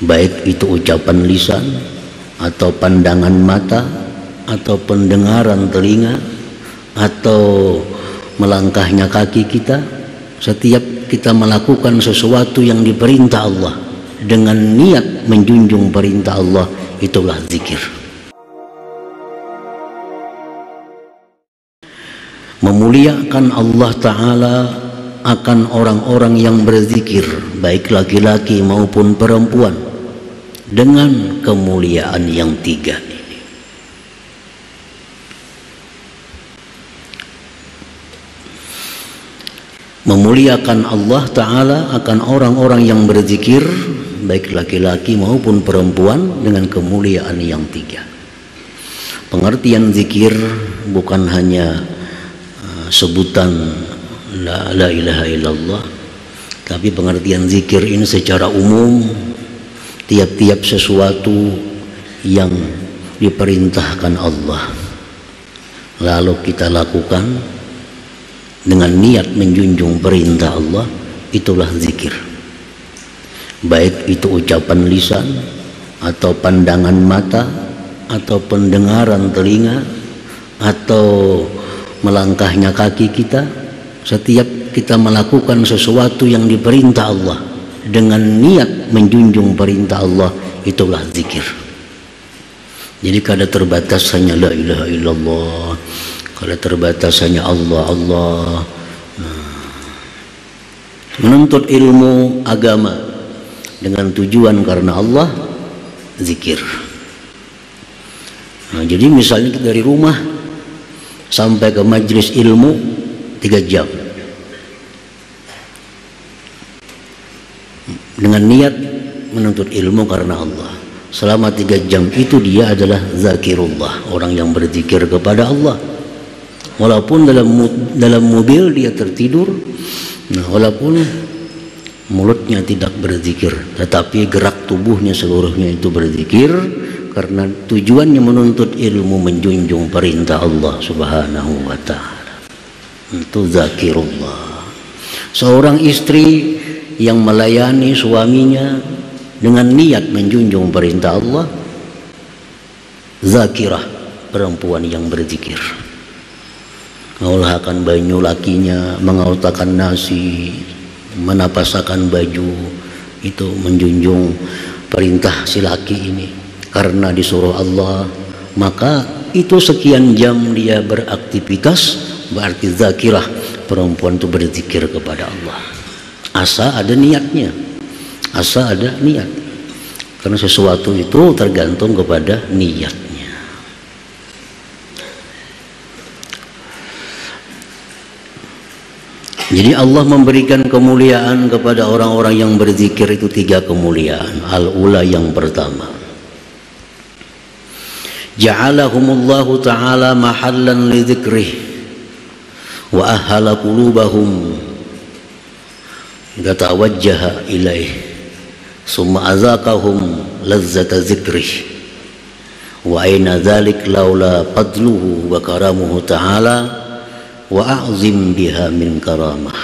baik itu ucapan lisan atau pandangan mata atau pendengaran telinga atau melangkahnya kaki kita. Setiap kita melakukan sesuatu yang diperintah Allah dengan niat menjunjung perintah Allah, itulah zikir. Memuliakan Allah Ta'ala akan orang-orang yang berzikir, baik laki-laki maupun perempuan, dengan kemuliaan yang tiga ini. Memuliakan Allah Ta'ala akan orang-orang yang berzikir, baik laki-laki maupun perempuan, dengan kemuliaan yang tiga. Pengertian zikir bukan hanya sebutan la ilaha illallah, tapi pengertian zikir ini secara umum tiap-tiap sesuatu yang diperintahkan Allah lalu kita lakukan dengan niat menjunjung perintah Allah, itulah zikir. Baik itu ucapan lisan atau pandangan mata atau pendengaran telinga atau melangkahnya kaki kita. Setiap kita melakukan sesuatu yang diperintah Allah dengan niat menjunjung perintah Allah, itulah zikir. Jadi kada terbatas hanya la ilaha illallah, kada terbatas hanya Allah. Menuntut ilmu agama dengan tujuan karena Allah, zikir. Jadi misalnya dari rumah sampai ke majelis ilmu 3 jam dengan niat menuntut ilmu karena Allah. Selama 3 jam itu dia adalah zakirullah, orang yang berzikir kepada Allah. Walaupun dalam mobil dia tertidur, walaupun mulutnya tidak berzikir, tetapi gerak tubuhnya seluruhnya itu berzikir, karena tujuannya menuntut ilmu menjunjung perintah Allah Subhanahu wa ta'ala. Itu zakirullah. Seorang istri yang melayani suaminya dengan niat menjunjung perintah Allah, zakirah, perempuan yang berzikir. Mengolahkan banyu lakinya, mengautakan nasi, menapasakan baju, itu menjunjung perintah si laki ini. Karena disuruh Allah, maka itu sekian jam dia beraktivitas, berarti zakirah, perempuan itu berzikir kepada Allah. Asa ada niatnya, asa ada niat, karena sesuatu itu tergantung kepada niatnya. Jadi Allah memberikan kemuliaan kepada orang-orang yang berzikir itu 3 kemuliaan. Al-ula, yang pertama, ja'alahumullahu ta'ala mahallan li dzikrih wa ahala qulubahum gatawajjaha ilaih summa azaqahum lazzata dzikrih wa aina dzalik laula fadluhu wa karamuhu ta'ala wa a'zim biha min karamah.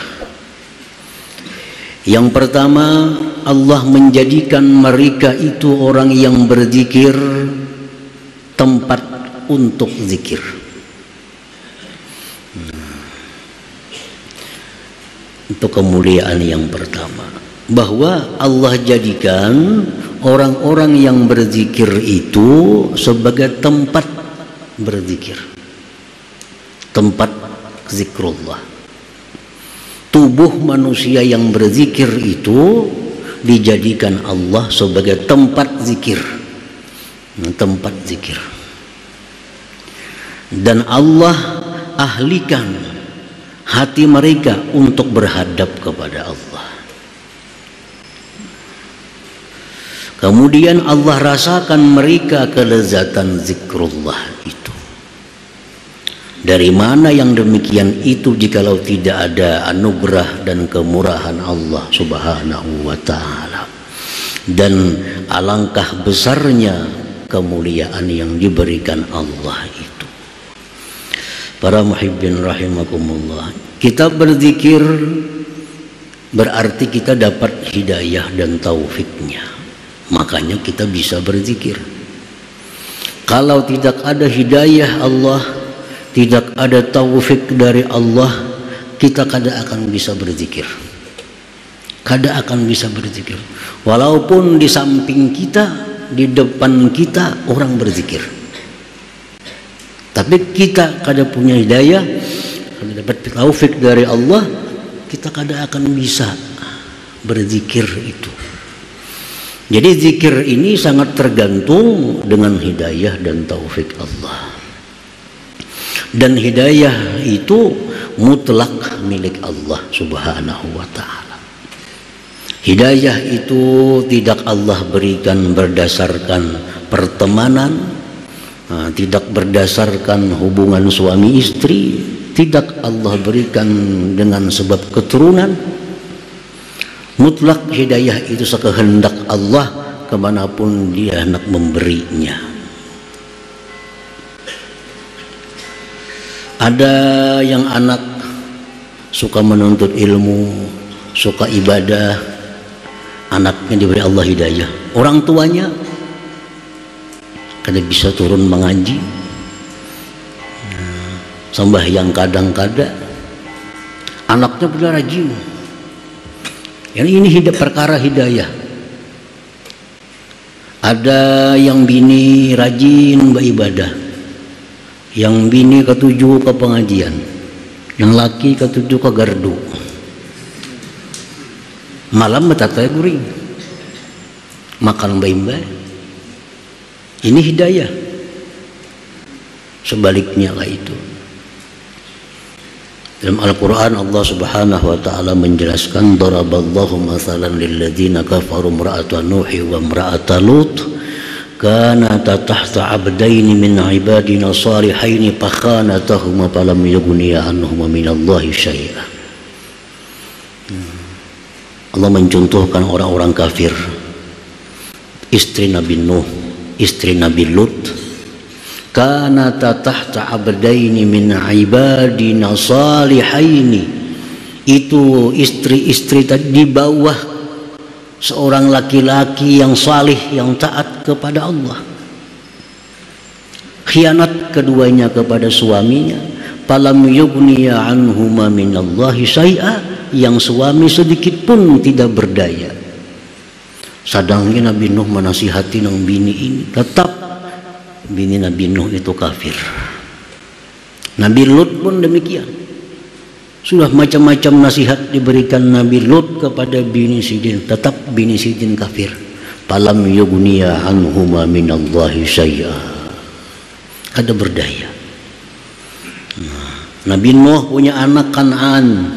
Yang pertama, Allah menjadikan mereka itu orang yang berzikir tempat untuk zikir. Itu kemuliaan yang pertama, bahwa Allah jadikan orang-orang yang berzikir itu sebagai tempat berzikir, tempat zikrullah. Tubuh manusia yang berzikir itu dijadikan Allah sebagai tempat zikir, tempat zikir. Dan Allah ahlikan hati mereka untuk berhadap kepada Allah. Kemudian Allah rasakan mereka kelezatan zikrullah itu. Dari mana yang demikian itu jikalau tidak ada anugerah dan kemurahan Allah Subhanahu wa ta'ala. Dan alangkah besarnya kemuliaan yang diberikan Allah itu. Para muhibbin rahimakumullah, kita berzikir berarti kita dapat hidayah dan taufiknya. makanya kita bisa berzikir. Kalau tidak ada hidayah Allah, tidak ada taufik dari Allah, kita kada akan bisa berzikir. Kada akan bisa berzikir. Walaupun di samping kita, di depan kita orang berzikir, tapi kita kada punya hidayah, kada dapat taufik dari Allah, kita kada akan bisa berzikir itu. Jadi zikir ini sangat tergantung dengan hidayah dan taufik Allah. Dan hidayah itu mutlak milik Allah Subhanahu wa ta'ala. Hidayah itu tidak Allah berikan berdasarkan pertemanan, tidak berdasarkan hubungan suami istri, tidak Allah berikan dengan sebab keturunan. Mutlak hidayah itu sekehendak Allah kemanapun dia hendak memberinya. Ada yang anak suka menuntut ilmu, suka ibadah, anaknya diberi Allah hidayah, orang tuanya kada bisa turun mengaji, sembahyang kadang-kadang, anaknya pula rajin. Yang ini perkara hidayah. Ada yang bini rajin beribadah, yang bini ketujuh ke pengajian, yang laki ketujuh ke gardu, malam betatai guring, makan baik-baik. Ini hidayah. Sebaliknya lah itu. Dalam Al-Quran Allah Subhanahu wa ta'ala menjelaskan, daraballahu mathalan lilladzina kafaru imra'ata Nuhi wa imra'ata Lut kanata tahta abdaini min ibadina salihaini fakhanatahuma falam yughniya anhuma minallahi syai'a. Allah mencontohkan orang-orang kafir, istri Nabi Nuh, istri Nabi Lut, kanata tahta abdaini min ibadina salihaini, itu istri-istri tadi di bawah seorang laki-laki yang salih, yang taat kepada Allah. Khianat keduanya kepada suaminya, falam yughniya anhuma minallahi syai'a, yang suami sedikit pun tidak berdaya. Sadangnya Nabi Nuh menasihati nang bini ini, tetap bini Nabi Nuh itu kafir. Nabi Lut pun demikian. Sudah macam-macam nasihat diberikan Nabi Lut kepada bini Sidin, tetap bini Sidin kafir. Falam yughniya anhuma minallahi syai'a, kada berdaya. Nabi Nuh punya anak Kan'an.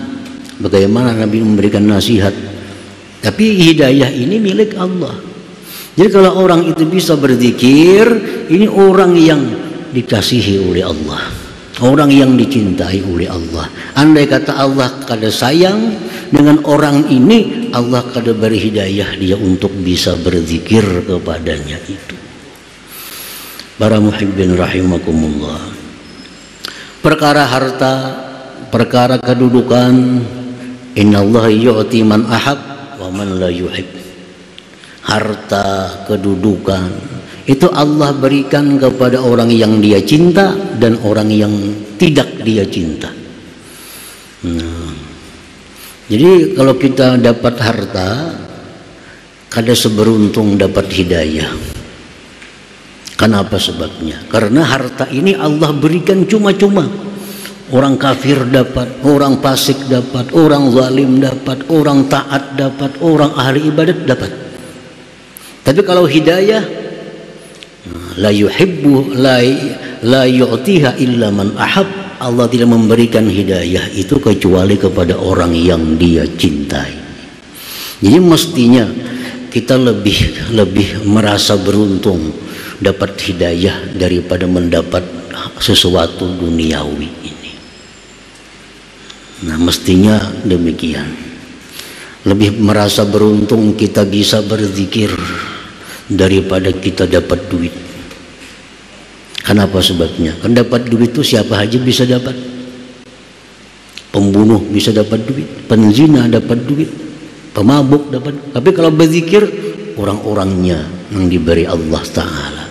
Bagaimana Nabi memberikan nasihat? Tapi hidayah ini milik Allah. Jadi kalau orang itu bisa berzikir, ini orang yang dikasihi oleh Allah, orang yang dicintai oleh Allah. Andai kata Allah kada sayang dengan orang ini, Allah kada beri hidayah dia untuk bisa berzikir kepadanya itu. Para muhibbin rahimakumullah. Perkara harta, perkara kedudukan, innallaha yu'ti man ahab wa man la yuhib. Harta, kedudukan itu Allah berikan kepada orang yang dia cinta dan orang yang tidak dia cinta. Jadi kalau kita dapat harta, kada seberuntung dapat hidayah. Kenapa sebabnya? Karena harta ini Allah berikan cuma-cuma. Orang kafir dapat, orang fasik dapat, orang zalim dapat, orang taat dapat, orang ahli ibadat dapat. Tapi kalau hidayah, la yuhibbu la yu'tiha illa man ahab, Allah tidak memberikan hidayah itu kecuali kepada orang yang dia cintai. Jadi mestinya kita lebih merasa beruntung dapat hidayah daripada mendapat sesuatu duniawi ini. Nah, mestinya demikian. Lebih merasa beruntung kita bisa berzikir daripada kita dapat duit. Kenapa sebabnya? Kan dapat duit itu siapa aja bisa dapat. Pembunuh bisa dapat duit, penzina dapat duit, pemabuk dapat. Tapi kalau berzikir orang-orangnya yang diberi Allah Ta'ala.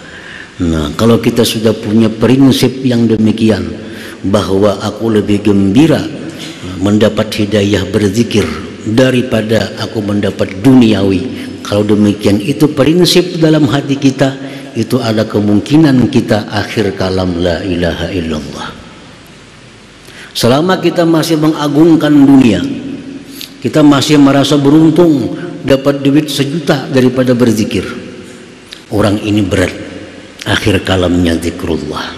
Nah, kalau kita sudah punya prinsip yang demikian, bahwa aku lebih gembira mendapat hidayah berzikir daripada aku mendapat duniawi. Kalau demikian, itu prinsip dalam hati kita, itu ada kemungkinan kita akhir kalam la ilaha illallah. Selama kita masih mengagungkan dunia, kita masih merasa beruntung dapat duit 1 juta daripada berzikir, orang ini berat akhir kalamnya zikrullah.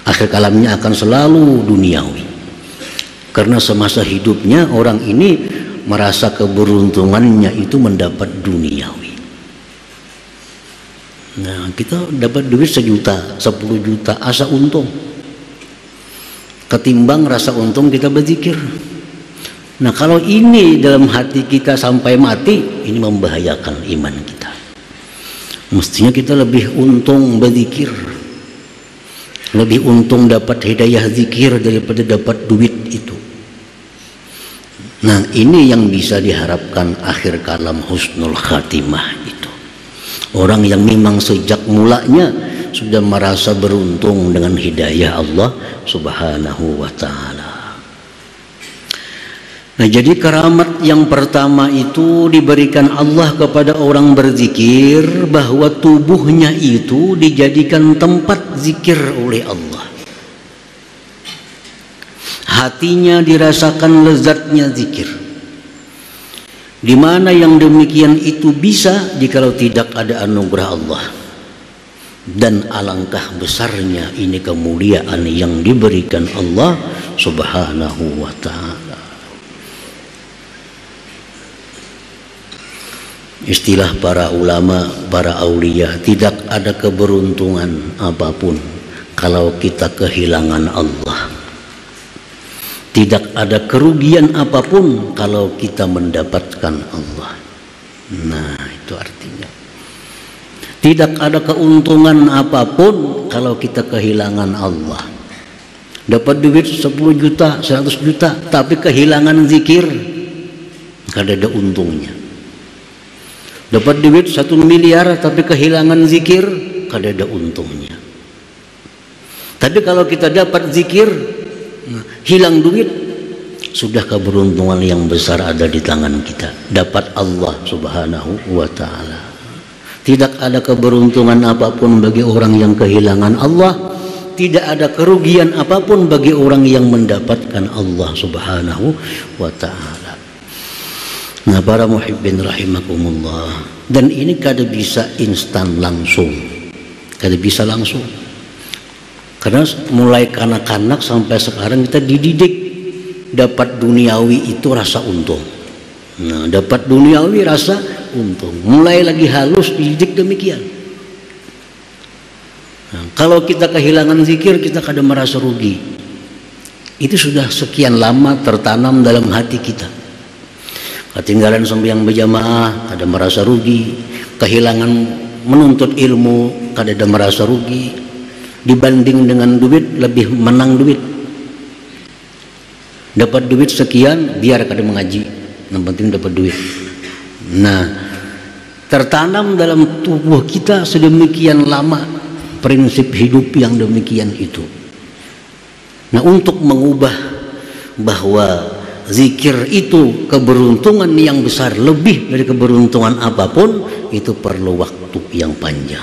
Akhir kalamnya akan selalu duniawi, karena semasa hidupnya orang ini merasa keberuntungannya itu mendapat duniawi. Nah, kita dapat duit 1 juta, 10 juta, asa untung, ketimbang rasa untung kita berzikir. Nah, kalau ini dalam hati kita sampai mati, ini membahayakan iman kita. Mestinya kita lebih untung berzikir, lebih untung dapat hidayah zikir daripada dapat duit itu. Nah, ini yang bisa diharapkan akhir kalam husnul khatimah itu. Orang yang memang sejak mulanya sudah merasa beruntung dengan hidayah Allah Subhanahu wa ta'ala. Nah, jadi keramat yang pertama itu diberikan Allah kepada orang berzikir, bahwa tubuhnya itu dijadikan tempat zikir oleh Allah. Hatinya dirasakan lezatnya zikir. Di mana yang demikian itu bisa jikalau tidak ada anugerah Allah. Dan alangkah besarnya ini kemuliaan yang diberikan Allah Subhanahu wa ta'ala. Istilah para ulama, para aulia, tidak ada keberuntungan apapun kalau kita kehilangan Allah. Tidak ada kerugian apapun kalau kita mendapatkan Allah. Nah, itu artinya tidak ada keuntungan apapun kalau kita kehilangan Allah. Dapat duit 10 juta, 100 juta, tapi kehilangan zikir, gak ada untungnya. Dapat duit 1 miliar tapi kehilangan zikir, kada ada untungnya. Tapi kalau kita dapat zikir, hilang duit, sudah keberuntungan yang besar ada di tangan kita. Dapat Allah Subhanahu wa ta'ala. Tidak ada keberuntungan apapun bagi orang yang kehilangan Allah. Tidak ada kerugian apapun bagi orang yang mendapatkan Allah Subhanahu wa ta'ala. Nah, para muhibbin rahimakumullah, dan ini kada bisa instan langsung, kada bisa langsung, karena mulai kanak-kanak sampai sekarang kita dididik dapat duniawi itu rasa untung. Nah, dapat duniawi rasa untung, mulai lagi halus dididik demikian. Nah, kalau kita kehilangan zikir, kita kada merasa rugi. Itu sudah sekian lama tertanam dalam hati kita. Ketinggalan sembahyang berjamaah, kada merasa rugi. Kehilangan menuntut ilmu, kada ada merasa rugi. Dibanding dengan duit, lebih menang duit. Dapat duit sekian, biar kada mengaji, yang penting dapat duit. Nah, tertanam dalam tubuh kita sedemikian lama prinsip hidup yang demikian itu. Nah, untuk mengubah bahwa zikir itu keberuntungan yang besar, lebih dari keberuntungan apapun, itu perlu waktu yang panjang.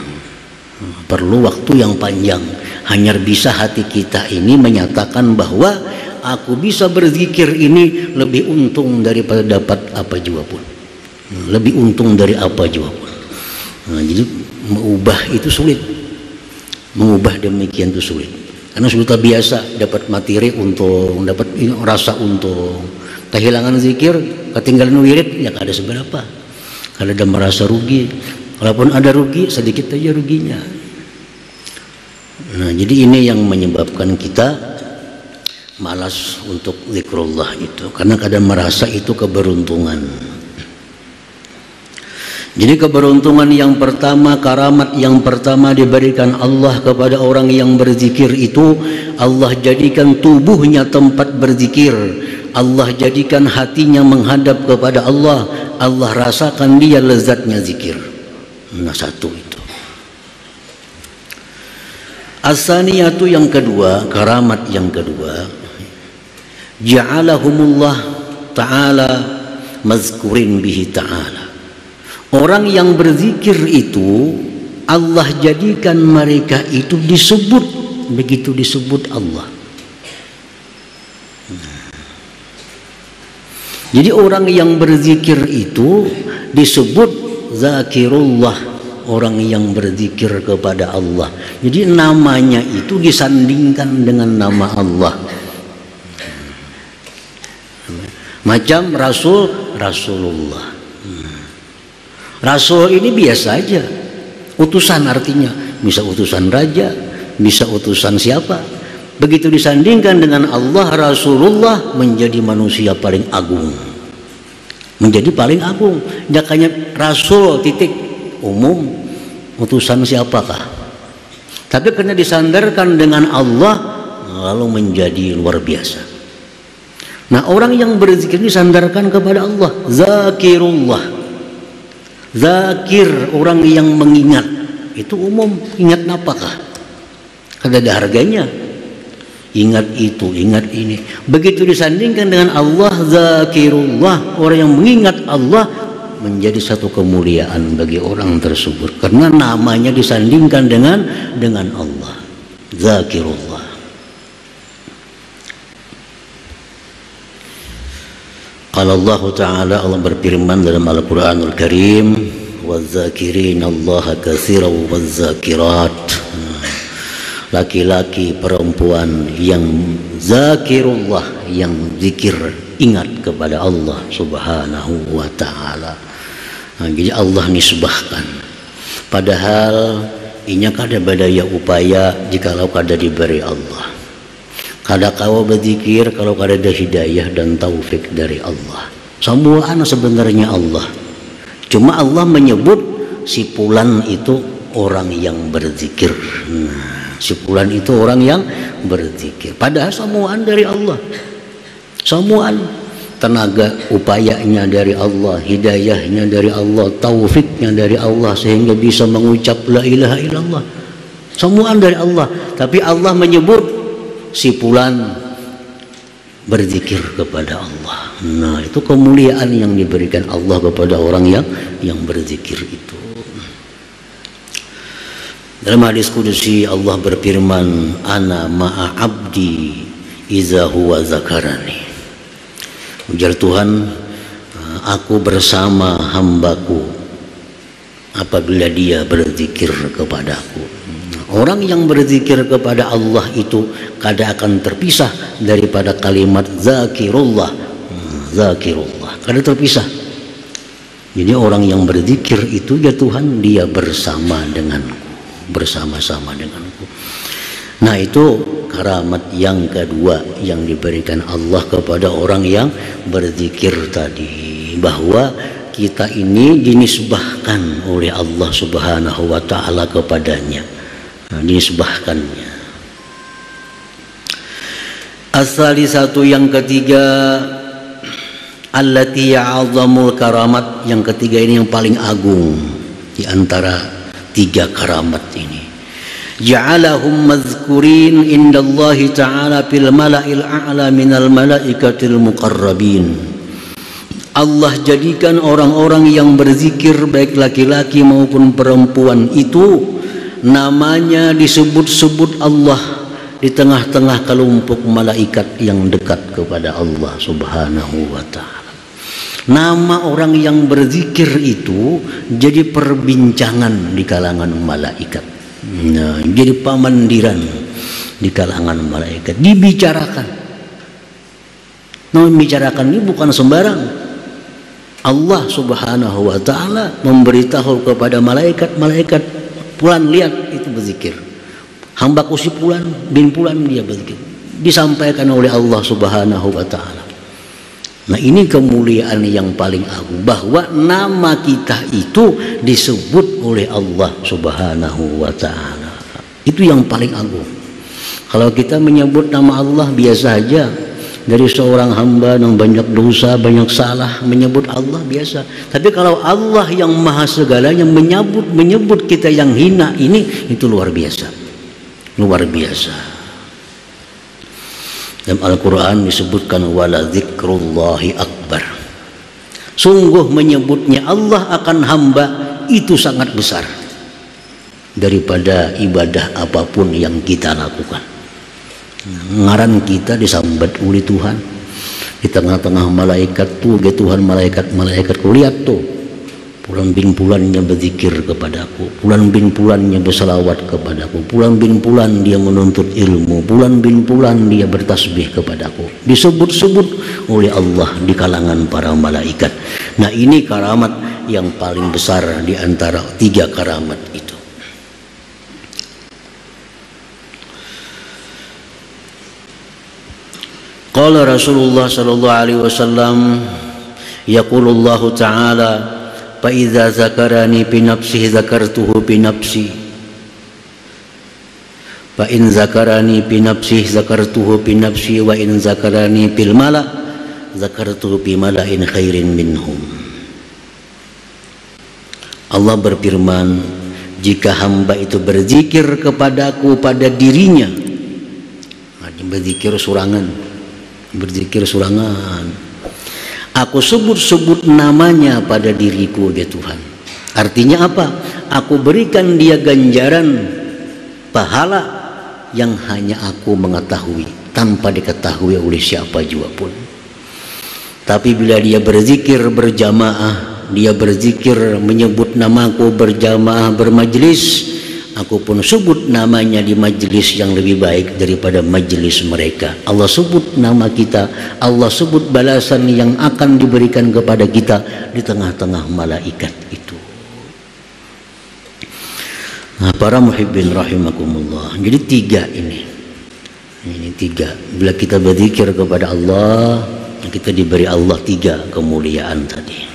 Perlu waktu yang panjang. Hanya bisa hati kita ini menyatakan bahwa aku bisa berzikir ini lebih untung daripada dapat apa juga pun. Lebih untung dari apa juga pun. Nah, jadi mengubah itu sulit. Mengubah demikian itu sulit. Karena sudah biasa dapat materi untung, dapat rasa untung. Kehilangan zikir, ketinggalan wirid, ya ada seberapa. Kalau ada merasa rugi, kalaupun ada rugi, sedikit aja ruginya. Nah, jadi ini yang menyebabkan kita malas untuk zikrullah itu, karena kadang merasa itu keberuntungan. Jadi keberuntungan yang pertama, karamat yang pertama diberikan Allah kepada orang yang berzikir itu, Allah jadikan tubuhnya tempat berzikir. Allah jadikan hatinya menghadap kepada Allah. Allah rasakan dia lezatnya zikir. Nah, satu itu. As-saniyatu yang kedua, karamat yang kedua, ja'alahumullah ta'ala mazkurin bihi ta'ala. Orang yang berzikir itu Allah jadikan mereka itu disebut, begitu disebut Allah. Jadi orang yang berzikir itu disebut zakirullah, orang yang berzikir kepada Allah. Jadi namanya itu disandingkan dengan nama Allah. Macam Rasul, Rasulullah. Rasul ini biasa aja, utusan artinya, bisa utusan raja, bisa utusan siapa. Begitu disandingkan dengan Allah, Rasulullah menjadi manusia paling agung, menjadi paling agung. Jakanya Rasul titik umum, utusan siapakah? Tapi karena disandarkan dengan Allah, lalu menjadi luar biasa. Nah, orang yang berzikir disandarkan kepada Allah, zakirullah. Zakir, orang yang mengingat, itu umum. Ingat apakah? Kada ada harganya. Ingat itu, ingat ini. Begitu disandingkan dengan Allah, zakirullah, orang yang mengingat Allah, menjadi satu kemuliaan bagi orang tersebut karena namanya disandingkan dengan Allah, zakirullah. Qala Allah Ta'ala, Allah berfirman dalam Al-Quranul Karim, waz-zakirina Allah katsiran waz-zakirat. Laki-laki perempuan yang zakirullah, yang zikir, ingat kepada Allah Subhanahu wa Ta'ala. Nah, jadi Allah nisbahkan, padahal inya kada badaya upaya jikalau kada diberi Allah, kada kau berzikir kalau kada ada hidayah dan taufik dari Allah. Semua anak sebenarnya Allah, cuma Allah menyebut si fulan itu orang yang berzikir. Nah, si fulan itu orang yang berzikir, padahal semuaan dari Allah, semuaan. Tenaga upayanya dari Allah, hidayahnya dari Allah, taufiknya dari Allah, sehingga bisa mengucap la ilaha illallah, semuaan dari Allah. Tapi Allah menyebut si fulan berzikir kepada Allah. Nah, itu kemuliaan yang diberikan Allah kepada orang yang berzikir itu. Dalam hadis kudusi Allah berfirman, ana ma'a abdi iza huwa zakarani. Ujar Tuhan, aku bersama hambaku apabila dia berzikir kepadaku. Orang yang berzikir kepada Allah itu kada akan terpisah daripada kalimat zakirullah. Zakirullah kada terpisah. Jadi orang yang berzikir itu, ya Tuhan, dia bersama denganku, bersama-sama denganku. Nah, itu karamat yang kedua yang diberikan Allah kepada orang yang berzikir tadi, bahwa kita ini dinisbahkan oleh Allah Subhanahu wa Ta'ala kepadanya. Nah, dinisbahkannya. As-salisatu yang ketiga, allati ya'azamul karamat, yang ketiga ini yang paling agung di antara tiga karamat ini. Ja'alahum mazkurin indallahi ta'ala fil mala'il a'la minal malaikatil muqarrabin. Allah jadikan orang-orang yang berzikir, baik laki-laki maupun perempuan, itu namanya disebut-sebut Allah di tengah-tengah kelompok malaikat yang dekat kepada Allah Subhanahu wa Ta'ala. Nama orang yang berzikir itu jadi perbincangan di kalangan malaikat. Nah, jadi pamandiran di kalangan malaikat, dibicarakan. Nah, membicarakan ini bukan sembarang. Allah Subhanahu wa Ta'ala memberitahu kepada malaikat, fulan lihat itu berzikir, hambaku si fulan bin fulan dia berzikir, disampaikan oleh Allah Subhanahu wa Ta'ala. Nah, ini kemuliaan yang paling agung, bahwa nama kita itu disebut oleh Allah Subhanahu wa Ta'ala. Itu yang paling agung. Kalau kita menyebut nama Allah biasa aja, dari seorang hamba yang banyak dosa, banyak salah, menyebut Allah biasa. Tapi kalau Allah yang maha segalanya menyebut kita yang hina, ini itu luar biasa. Luar biasa. Dalam Al-Quran disebutkan wala dzikrullahi akbar. Sungguh menyebutnya Allah akan hamba itu sangat besar daripada ibadah apapun yang kita lakukan. Ngaran kita disambat oleh Tuhan di tengah-tengah malaikat tuh, Tuhan malaikat lihat tuh, pulang bin pulannya berzikir kepadaku, pulang bin pulannya berselawat kepadaku, pulang bin pulan dia menuntut ilmu, pulang bin pulan dia bertasbih kepadaku, disebut-sebut oleh Allah di kalangan para malaikat. Nah, ini karamat yang paling besar di antara 3 karamat itu. Qala Rasulullah sallallahu alaihi wasallam, yaqulullahu ta'ala, fa idza zakarani bi nafsihi zakartuhu bi nafsi, fa in zakarani bi nafsihi zakartuhu bi nafsi, wa in zakarani bil mala zakartuhu bi mala'in khairin minhum. Allah berfirman, jika hamba itu berzikir kepadaku pada dirinya, berzikir surangan, aku sebut-sebut namanya pada diriku, dia Tuhan. Artinya apa? Aku berikan dia ganjaran pahala yang hanya aku mengetahui, tanpa diketahui oleh siapa juga pun. Tapi bila dia berzikir berjamaah, dia berzikir menyebut namaku berjamaah bermajlis, aku pun sebut namanya di majlis yang lebih baik daripada majlis mereka. Allah sebut nama kita, Allah sebut balasan yang akan diberikan kepada kita di tengah-tengah malaikat itu. Nah, para muhibbin rahimakumullah. Jadi 3 ini. Ini 3. Bila kita berzikir kepada Allah, kita diberi Allah 3 kemuliaan tadi.